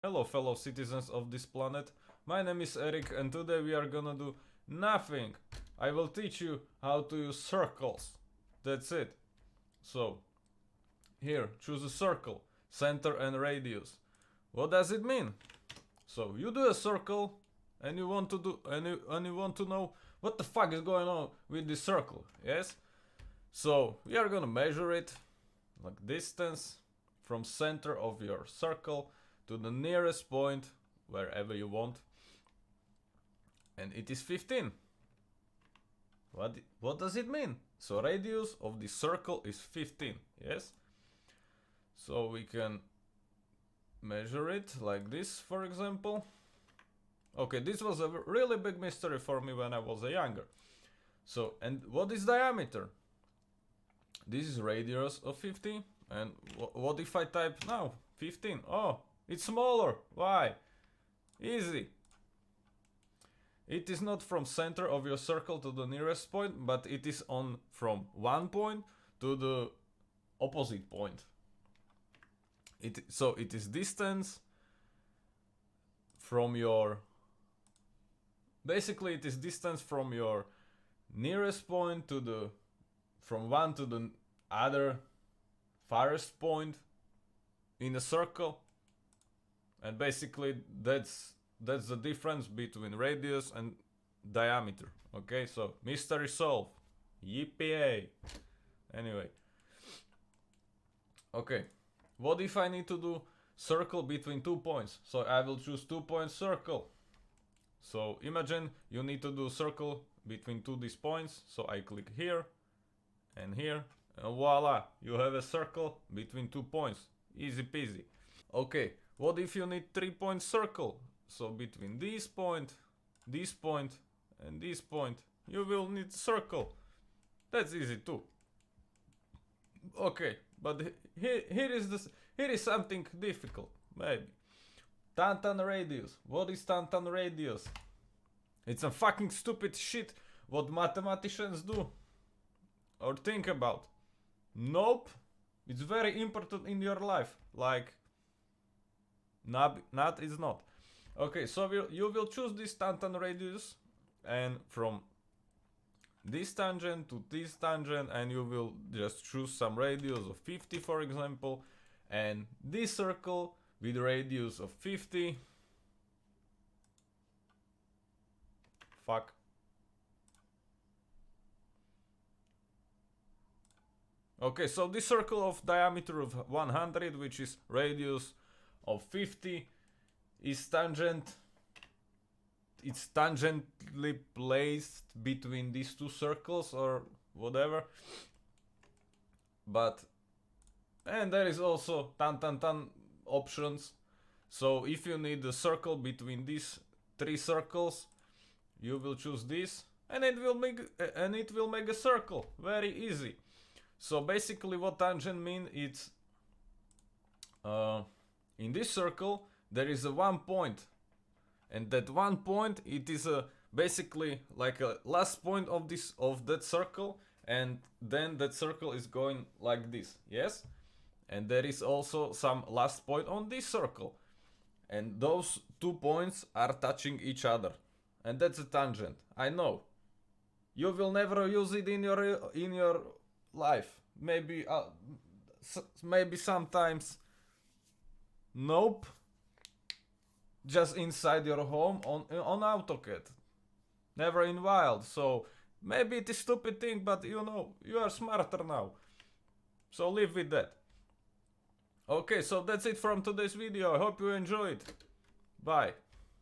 Hello fellow citizens of this planet, my name is Erig and today we are gonna do nothing. I will teach you how to use circles. That's it. So, here, choose a circle, center and radius. What does it mean? So, you do a circle and you want to know what the fuck is going on with this circle, yes? So, we are gonna measure it, like distance from center of your circle to the nearest point, wherever you want, and it is 15. What does it mean? So radius of the circle is 15, yes? So we can measure it like this, for example. Okay, this was a really big mystery for me when I was younger. So, and what is diameter? This is radius of 50, and what if I type now 15? Oh, it's smaller. Why? Easy. It is not from center of your circle to the nearest point, but it is on from one point to the opposite point. So it is distance from your... Basically it is distance from your nearest point to the... from one to the other farthest point in a circle. And basically that's the difference between radius and diameter. Okay, so mystery solved. Yippee! Anyway. Okay, what if I need to do circle between 2 points? So I will choose 2-point circle. So imagine you need to do circle between these points. So I click here and here, and voila, you have a circle between 2 points. Easy peasy. Okay, what if you need 3-point circle? So between this point, and this point, you will need circle. That's easy too. Okay, but here is something difficult, maybe. Stanton Radius. What is Stanton Radius? It's a fucking stupid shit what mathematicians do or think about. Nope. It's very important in your life. Like, not is not. Okay, so you will choose this Stanton Radius, and from this tangent to this tangent, and you will just choose some radius of 50, for example, and this circle with radius of 50. Fuck. Okay, so this circle of diameter of 100, which is radius of 50, is tangent. It's tangentially placed between these two circles or whatever. But, and there is also tan options. So if you need a circle between these 3 circles, you will choose this, and it will make a circle. Very easy. So basically what tangent mean, it's in this circle there is a 1 point, and that 1 point, it is basically like a last point of that circle, and then that circle is going like this, yes? And there is also some last point on this circle, and those 2 points are touching each other, and that's a tangent. I know you will never use it in your life. Maybe sometimes. Nope. Just inside your home on AutoCAD. Never in wild. So maybe it is stupid thing, but you know, you are smarter now. So live with that. Okay, so that's it from today's video. I hope you enjoyed. Bye.